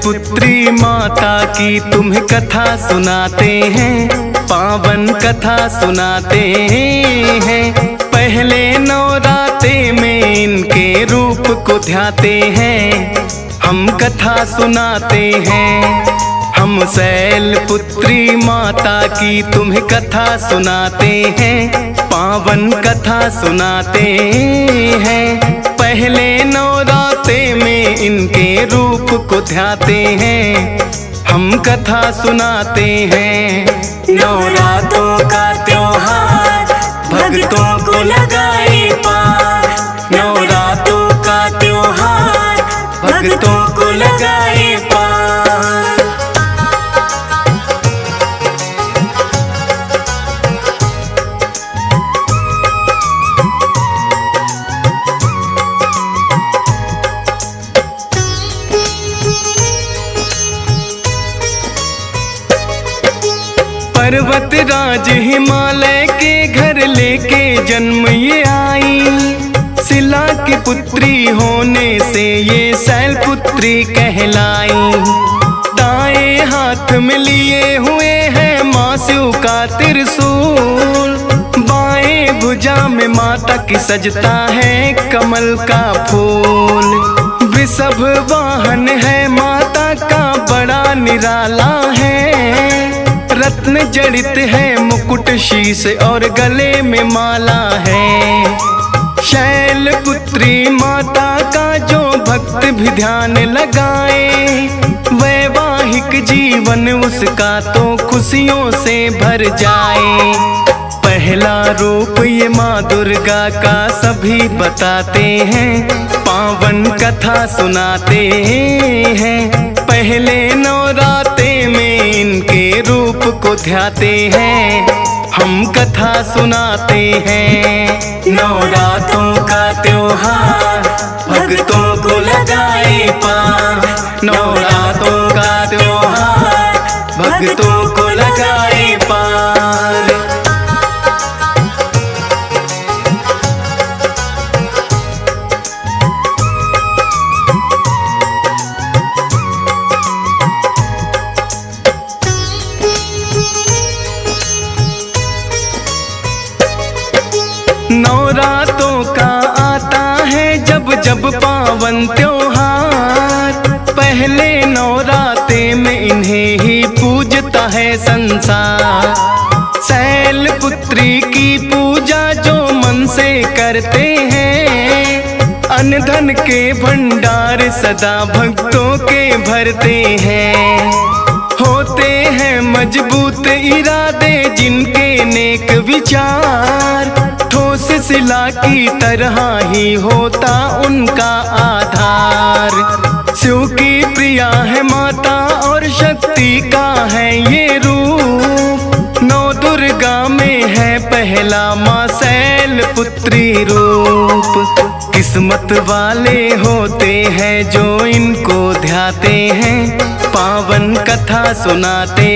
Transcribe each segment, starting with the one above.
पुत्री माता की तुम्हें कथा सुनाते हैं, पावन कथा सुनाते हैं। पहले नवराते में इनके रूप को ध्याते हैं, हम कथा सुनाते हैं। हम शैल पुत्री माता की तुम्हें कथा सुनाते हैं, पावन कथा सुनाते हैं। पहले नवराते में इनके रूप को ध्याते हैं, हम कथा सुनाते हैं। नवरात्रों का त्योहार भक्तों को लगाए पार, नवरात्रों का त्योहार भक्तों को लगाए पार। पर्वत राज हिमालय के घर लेके जन्म ये आई, शिला की पुत्री होने से ये शैल पुत्री कहलाई। दाएं हाथ में लिए हुए हैं माँ शिव का त्रिशूल, बाएं भुजा में माता की सजता है कमल का फूल। वृषभ वाहन है माता का बड़ा निराला है, रत्न जड़ित है मुकुट शीश और गले में माला है। शैल पुत्री माता का जो भक्त भी ध्यान लगाए, वैवाहिक जीवन उसका तो खुशियों से भर जाए। पहला रूप ये माँ दुर्गा का सभी बताते हैं, पावन कथा सुनाते हैं। पहले नवराते में इनके रूप को ध्याते हैं, हम कथा सुनाते हैं। नवरात्रों का त्योहार भक्तों को लगाए पार, नवरात्रों का त्योहार भक्तों को लगाए पार। नवरातों का आता है जब जब पावन त्योहार, पहले नवराते में इन्हें ही पूजता है संसार। शैल पुत्री की पूजा जो मन से करते हैं, अन्न धन के भंडार सदा भक्तों के भरते हैं। होते हैं मजबूत इरादे जिनके नेक विचार, ठोस शिला की तरह ही होता उनका आधार। शिव की प्रिया है माता और शक्ति का है ये रूप, नौ दुर्गा में है पहला माँ शैल पुत्री रूप। किस्मत वाले होते हैं जो इनको ध्याते हैं, पावन कथा सुनाते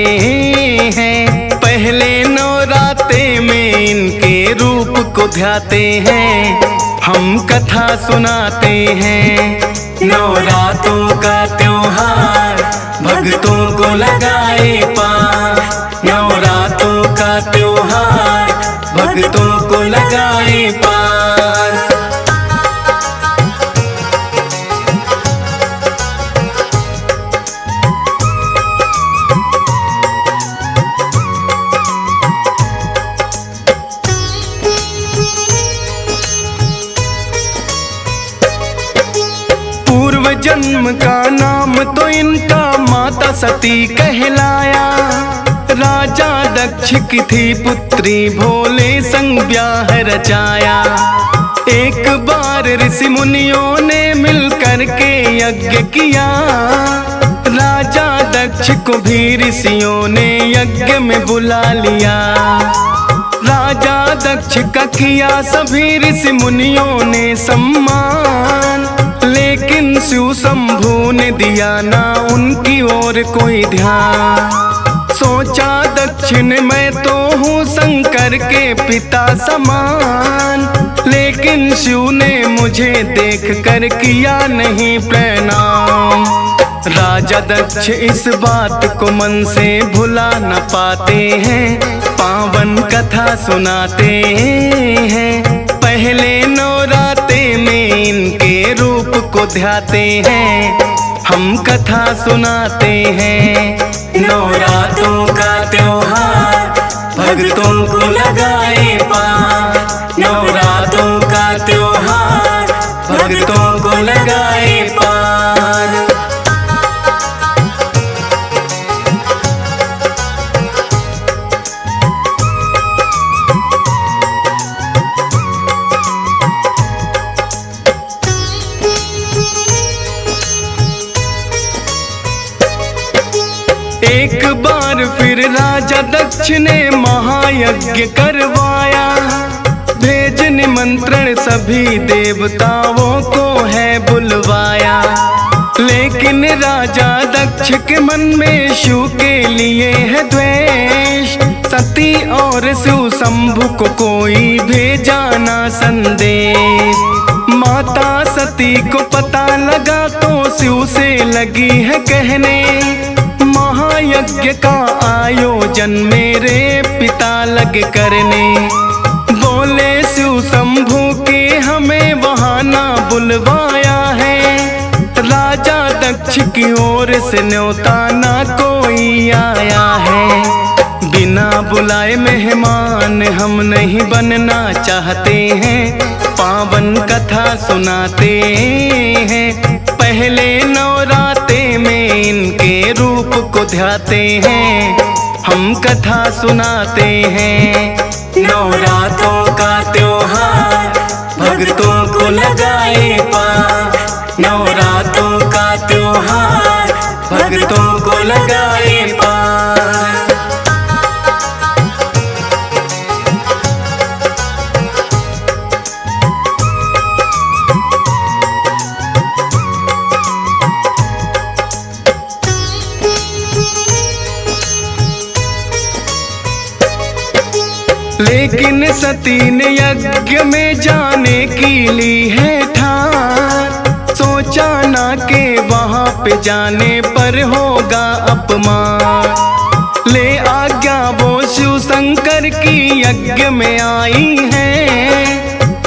हैं। पहले नवराते में इनके रूप को ध्याते हैं, हम कथा सुनाते हैं। नवरात्रों का त्योहार भक्तों को लगाए पार, नवरात्रों का त्योहार भक्तों को लगाए पार। जन्म का नाम तो इनका माता सती कहलाया, राजा दक्ष की थी पुत्री भोले संग ब्याह रचाया। एक बार ऋषि मुनियों ने मिलकर के यज्ञ किया, राजा दक्ष को भी ऋषियों ने यज्ञ में बुला लिया। राजा दक्ष का किया सभी ऋषि मुनियों ने सम्मान, लेकिन शिव शंभू ने दिया ना उनकी ओर कोई ध्यान। सोचा दक्ष ने मैं तो हूँ शंकर के पिता समान, लेकिन शिव ने मुझे देख कर किया नहीं प्रणाम। राजा दक्ष इस बात को मन से भुला न पाते हैं, पावन कथा सुनाते हैं। पहले नवरात्रे में इनके रूप को ध्याते हैं, हम कथा सुनाते हैं। नवरात्रों का त्योहार भक्तों को लगाए पार, नवरात्रों का त्योहार भक्तों को लगाए पार। एक बार फिर राजा दक्ष ने महायज्ञ करवाया, भेज निमंत्रण सभी देवताओं को है बुलवाया। लेकिन राजा दक्ष के मन में शिव के लिए है द्वेष, सती और शिव शंभु को कोई भेजा ना संदेश। माता सती को पता लगा तो शिव से लगी है कहने, महायज्ञ का आयोजन मेरे पिता लगे करने। बोले शिव शंभु के हमें वहाँ ना बुलवाया है, राजा दक्ष की ओर से न्योता ना कोई आया है। बिना बुलाए मेहमान हम नहीं बनना चाहते हैं, पावन कथा सुनाते हैं। पहले नवरात्रे में इनके रूप को ध्याते हैं, हम कथा सुनाते हैं। नवरात्रों का त्योहार भक्तों को लगाए पार, नवरात्रों का त्योहार भक्तों को लगाए पार। लेकिन सती ने यज्ञ में जाने की ली है ठान, सोचा ना के वहाँ पे जाने पर होगा अपमान। ले आज्ञा वो शिव शंकर की यज्ञ में आई है,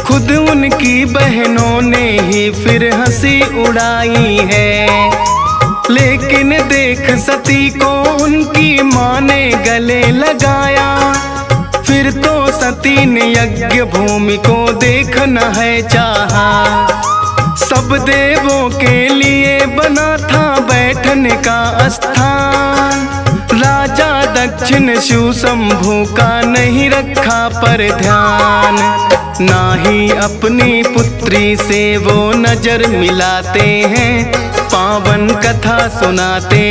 खुद उनकी बहनों ने ही फिर हंसी उड़ाई है। लेकिन देख सती को उनकी माँ ने गले लगाया, फिर तो सती ने यज्ञ भूमि को देखना है चाहा। सब देवों के लिए बना था बैठने का स्थान, राजा दक्ष ने शिव शंभु का नहीं रखा पर ध्यान। ना ही अपनी पुत्री से वो नजर मिलाते हैं, पावन कथा सुनाते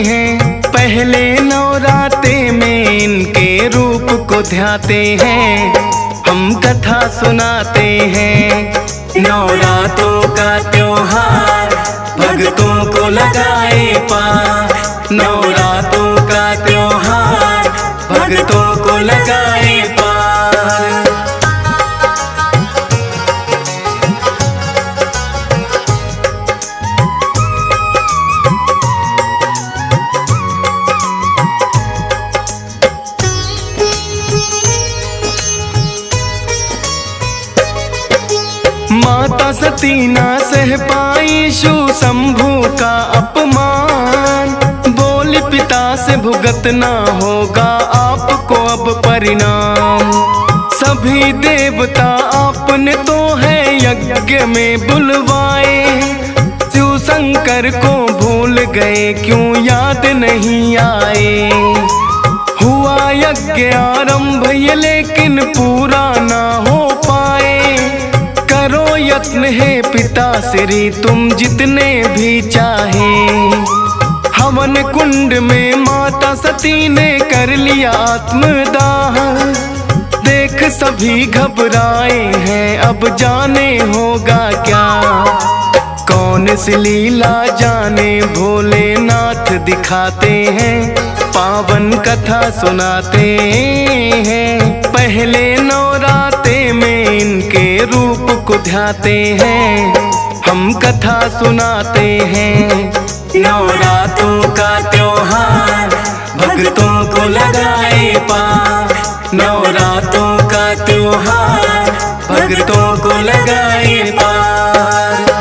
हैं। पहले नवरात्रे में इनके रूप को ध्याते हैं, हम कथा सुनाते हैं। नवरात्रों का त्योहार भक्तों को लगाए पार, नवरात्रों का त्योहार भक्तों को लगाए पार। माता सती ना सह पाई शिव शंभु का अपमान, बोली पिता से भुगतना होगा आपको अब परिणाम। सभी देवता आपने तो है यज्ञ में बुलवाए, शिव शंकर को भूल गए क्यों याद नहीं आए। हुआ यज्ञ आरंभ ये लेकिन पूरा ना हो पाए, करो यत्न है पिता श्री तुम जितने भी चाहे। हवन कुंड में माता सती ने कर लिया आत्मदाह, देख सभी घबराए हैं अब जाने होगा क्या। कौन सी लीला जाने भोलेनाथ दिखाते हैं, पावन कथा सुनाते हैं। पहले नवरात्रे में इनके रूप को ध्याते हैं, हम कथा सुनाते हैं। नवरात्रों का त्योहार भक्तों को लगाए पार। नवरात्रों का त्योहार भक्तों को लगाए पार।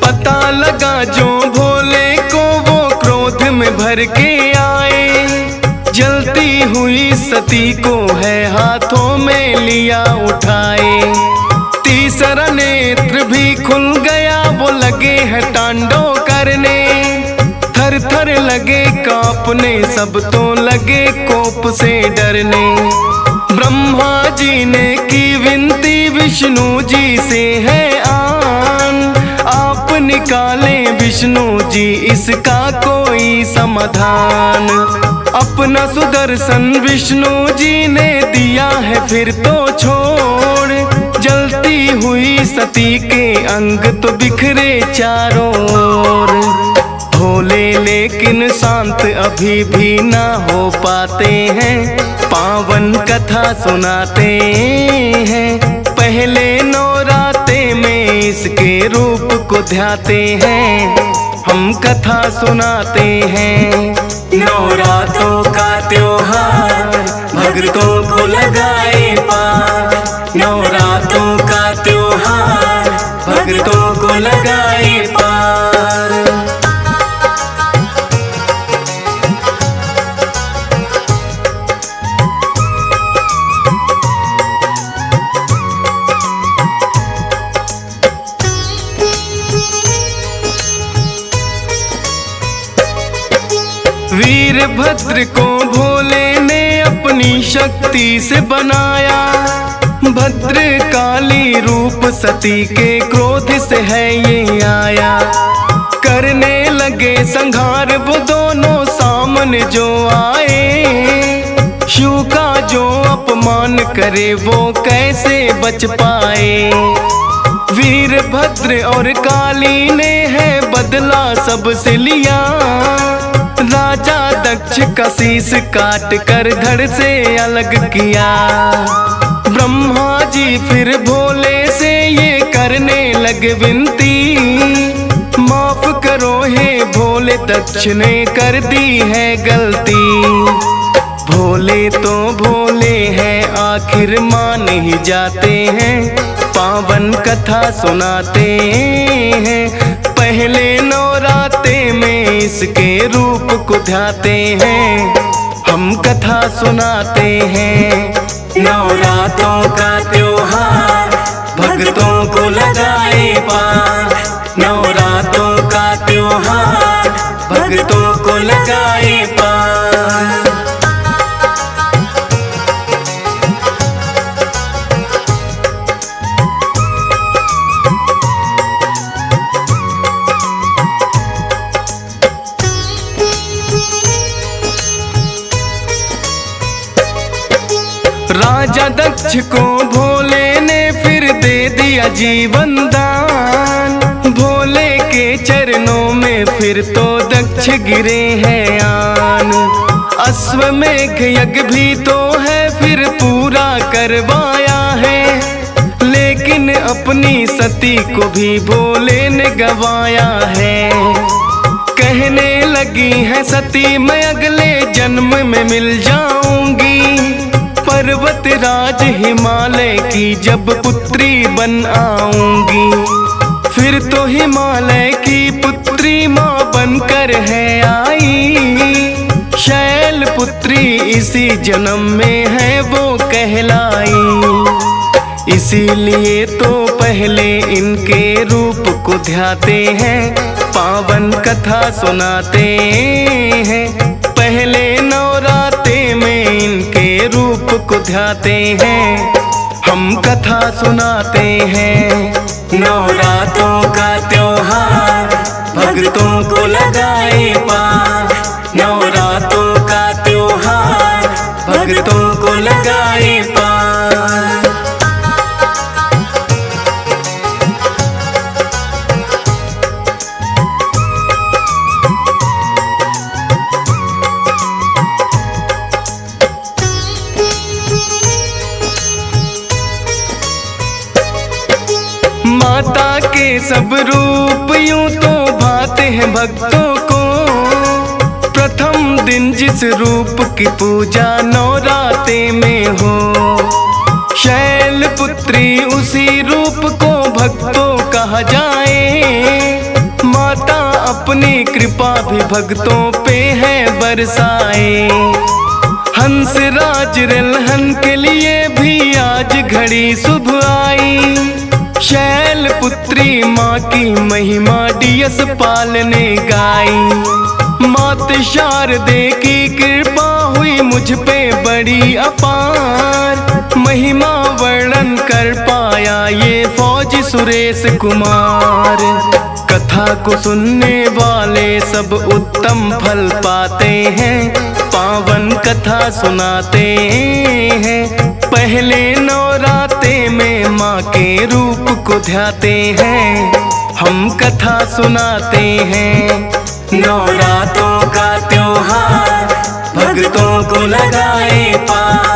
पता लगा जो भोले को वो क्रोध में भर के आए, जलती हुई सती को है हाथों में लिया उठाए। तीसरा नेत्र भी खुल गया, वो लगे हैं तांडव करने। थर थर लगे कांपने, सब तो लगे कोप से डरने। ब्रह्मा जी ने की विनती विष्णु जी से है आन, आप निकाले विष्णु जी इसका कोई समाधान। अपना सुदर्शन विष्णु जी ने दिया है फिर तो छोड़, जलती हुई सती के अंग तो बिखरे चारों ओर। भोले लेकिन शांत अभी भी ना हो पाते हैं, पावन कथा सुनाते हैं। पहले नवरात्रे में इसके रूप को ध्याते हैं, हम कथा सुनाते हैं। नवरात्रों का त्योहार भक्तों को लगाए पार। नवरात्रों का त्योहार भक्तों को लगाए पार। वीरभद्र को भोले ने अपनी शक्ति से बनाया, भद्रकाली रूप सती के क्रोध से है ये आया। करने लगे संहार वो दोनों सामने जो आए, शिव का जो अपमान करे वो कैसे बच पाए। वीरभद्र और काली ने है बदला सबसे लिया, राजा दक्ष का शीश काट कर धड़ से अलग किया। ब्रह्मा जी फिर भोले से ये करने लगे विनती, माफ करो हे भोले दक्ष ने कर दी है गलती। भोले तो भोले हैं आखिर मान ही जाते हैं, पावन कथा सुनाते हैं। पहले नवरात्रे में इसके रूप को ध्याते हैं, हम कथा सुनाते हैं। नवरात्रों का त्योहार भक्तों को लगाए पार। नवरात्रों का त्योहार भक्तों को लगाए पार। राजा दक्ष को भोले ने फिर दे दिया जीवन दान, भोले के चरणों में फिर तो दक्ष गिरे हैं आन। अश्वमेघ यज्ञ भी तो है फिर पूरा करवाया है, लेकिन अपनी सती को भी भोले ने गवाया है। कहने लगी है सती मैं अगले जन्म में मिल जाऊंगी, पर्वत राज हिमालय की जब पुत्री बन आऊंगी। फिर तो हिमालय की पुत्री माँ बनकर है आई, शैल पुत्री इसी जन्म में है वो कहलाई। इसीलिए तो पहले इनके रूप को ध्याते हैं, पावन कथा सुनाते हैं। पहले नवरात्रे में इनके रूप को ध्याते हैं, हम कथा सुनाते हैं। नवरात्रों का त्योहार भक्तों को लगाए पार। नवरात्रों का त्योहार भक्तों को लगाए पार। सब रूप यूं तो भाते हैं भक्तों को। प्रथम दिन जिस रूप की पूजा नवराते में हो, शैलपुत्री उसी रूप को भक्तों कहा जाए। माता अपनी कृपा भी भक्तों पे है बरसाए। हंस राज रलहन के लिए भी आज घड़ी शुभ आई। शैलपुत्री माँ की महिमा डियस पाल ने गाई। मात शारदे की कृपा हुई मुझ पे बड़ी अपार। महिमा वर्णन कर पाया ये फौजी सुरेश कुमार। कथा को सुनने वाले सब उत्तम फल पाते हैं। पावन कथा सुनाते हैं। पहले नवराते में माँ के रूप को ध्याते हैं। हम कथा सुनाते हैं। नवरातों का त्योहार भक्तों को लगाए पार।